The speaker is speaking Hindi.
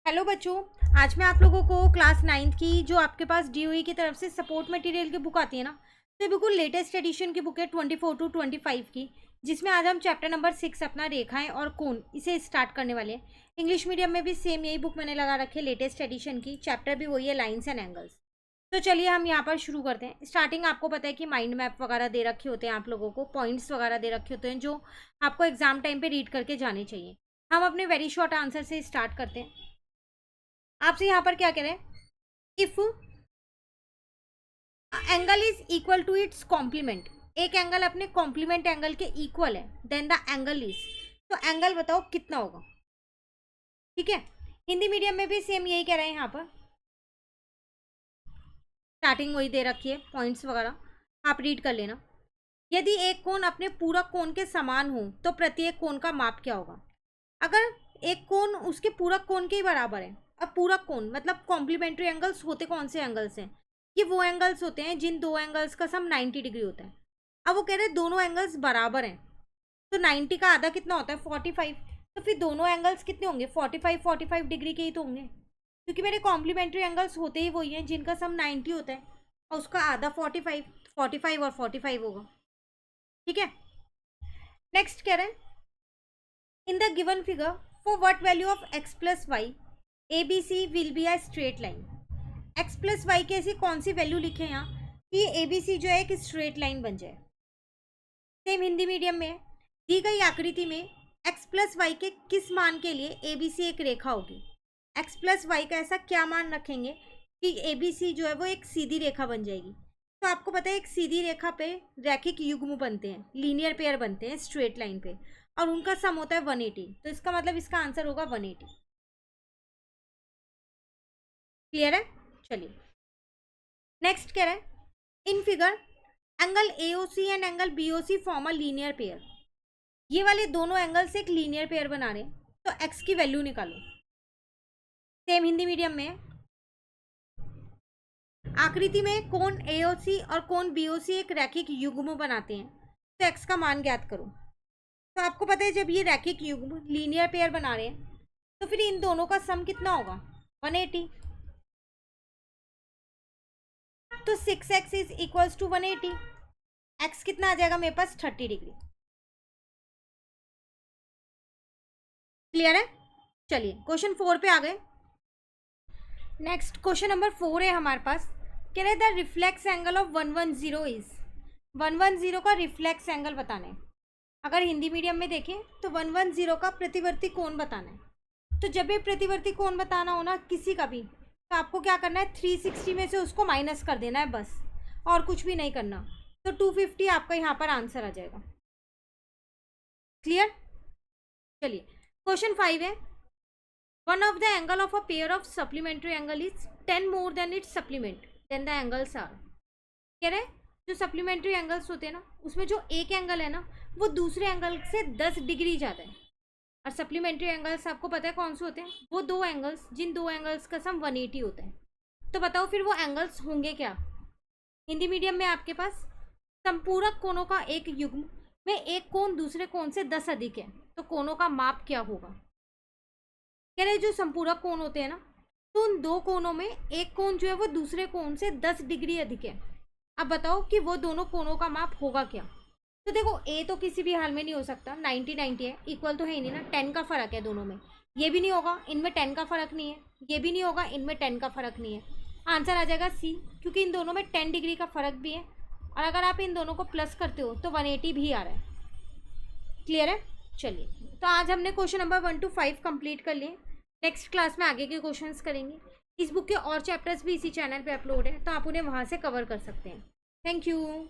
हेलो बच्चों। आज मैं आप लोगों को क्लास 9th की जो आपके पास डीओई की तरफ से सपोर्ट मटेरियल की बुक आती है ना, तो ये बिल्कुल लेटेस्ट एडिशन की बुक है 24 टू 25 की, जिसमें आज हम चैप्टर नंबर 6 अपना रेखाएं और कोण इसे स्टार्ट करने वाले हैं। इंग्लिश मीडियम में भी सेम यही बुक मैंने लगा रखी है लेटेस्ट एडिशन की, चैप्टर भी वही है लाइन्स एंड एंगल्स। तो चलिए हम यहाँ पर शुरू करते हैं। स्टार्टिंग आपको पता है कि माइंड मैप वगैरह दे रखे होते हैं, आप लोगों को पॉइंट्स वगैरह दे रखे होते हैं जो आपको एग्जाम टाइम पे रीड करके जाने चाहिए। हम अपने वेरी शॉर्ट आंसर से स्टार्ट करते हैं। आपसे यहाँ पर क्या कह रहे हैं, if angle is equal to its complement, एक एंगल अपने कॉम्प्लीमेंट एंगल के इक्वल है, देन द एंगल इज, तो एंगल बताओ कितना होगा। ठीक है, हिंदी मीडियम में भी सेम यही कह रहे हैं। यहाँ पर स्टार्टिंग वही दे रखी है, पॉइंट्स वगैरह आप रीड कर लेना। यदि एक कोण अपने पूरक कोण के समान हो तो प्रत्येक कोण का माप क्या होगा। अगर एक कोण उसके पूरक कोण के ही बराबर है, अब पूरक कोण मतलब कॉम्प्लीमेंट्री एंगल्स होते कौन से एंगल्स हैं, ये वो एंगल्स होते हैं जिन दो एंगल्स का सम 90 डिग्री होता है। अब वो कह रहे हैं दोनों एंगल्स बराबर हैं, तो 90 का आधा कितना होता है 45, तो फिर दोनों एंगल्स कितने होंगे 45 डिग्री के ही तो होंगे, क्योंकि मेरे कॉम्प्लीमेंट्री एंगल्स होते ही वही हैं जिनका सम 90 होता है और उसका आधा 45 और 45 होगा। ठीक है, नेक्स्ट कह रहे हैं in the given figure for what value of x plus y A B C will be a straight line. x plus y की ऐसी कौन सी वैल्यू लिखे यहाँ कि ए बी सी जो है एक स्ट्रेट लाइन बन जाए। सेम हिंदी मीडियम में दी गई आकृति में x प्लस वाई के किस मान के लिए ए बी सी एक रेखा होगी। x प्लस वाई का ऐसा क्या मान रखेंगे कि ए बी सी जो है वो एक सीधी रेखा बन जाएगी। तो आपको पता है एक सीधी रेखा पे रैखिक युग्म बनते हैं, लीनियर पेयर बनते हैं स्ट्रेट लाइन पे, और उनका सम होता है 180, तो इसका मतलब इसका आंसर होगा 180। क्लियर है, चलिए नेक्स्ट कह रहे हैं in figure angle AOC and angle BOC form a linear pair. ये वाले दोनों एंगल्स एक लीनियर पेयर बना रहे हैं, तो एक्स की वैल्यू निकालो। सेम हिंदी मीडियम में आकृति में कोण एओसी और कोण बीओसी एक रैखिक युग्म बनाते हैं, तो एक्स का मान ज्ञात करो। तो आपको पता है जब ये रैखिक युग्म लीनियर पेयर बना रहे हैं तो फिर इन दोनों का सम कितना होगा 180, तो 6x is equals to 180, x कितना आ जाएगा मेरे पास 30 डिग्री। क्लियर है, चलिए क्वेश्चन 4 पे आ गए। नेक्स्ट क्वेश्चन नंबर 4 है हमारे पास, कह रहे the reflex angle of 110 is, 110 का रिफ्लेक्स एंगल बताना है। अगर हिंदी मीडियम में देखें तो 110 का प्रतिवर्ती कोण बताना है। तो जब भी प्रतिवर्ती कोण बताना हो ना किसी का भी, तो आपको क्या करना है 360 में से उसको माइनस कर देना है बस, और कुछ भी नहीं करना। तो 250 आपका यहाँ पर आंसर आ जाएगा। क्लियर, चलिए क्वेश्चन 5 है one of the angle of a pair of supplementary angle is 10 more than its supplement then the angles are. कह रहे जो सप्लीमेंट्री एंगल्स होते हैं ना उसमें जो एक एंगल है ना वो दूसरे एंगल से 10 डिग्री ज़्यादा है, और सप्लीमेंट्री एंगल्स आपको पता है कौन से होते हैं, वो दो एंगल्स जिन दो एंगल्स का सम 180 होता है। तो बताओ फिर वो एंगल्स होंगे क्या। हिंदी मीडियम में आपके पास संपूरक कोणों का एक युग्म में एक कोण दूसरे कोण से 10 अधिक है, तो कोणों का माप क्या होगा। कह रहे जो संपूरक कोण होते हैं ना, तो उन दो कोणों में एक कोण जो है वो दूसरे कोण से 10 डिग्री अधिक है। अब बताओ कि वो दोनों कोणों का माप होगा क्या। तो देखो ए तो किसी भी हाल में नहीं हो सकता, 90 है, इक्वल तो है ही नहीं ना, 10 का फर्क है दोनों में। ये भी नहीं होगा, इनमें 10 का फर्क नहीं है, ये भी नहीं होगा, इनमें 10 का फर्क नहीं है। आंसर आ जाएगा सी, क्योंकि इन दोनों में 10 डिग्री का फर्क भी है, और अगर आप इन दोनों को प्लस करते हो तो 180 भी आ रहा है। क्लियर है, चलिए तो आज हमने क्वेश्चन नंबर 1 to 5 कंप्लीट कर लिए। नेक्स्ट क्लास में आगे के क्वेश्चंस करेंगे। इस बुक के और चैप्टर्स भी इसी चैनल पे अपलोड है, तो आप उन्हें वहाँ से कवर कर सकते हैं। Thank you.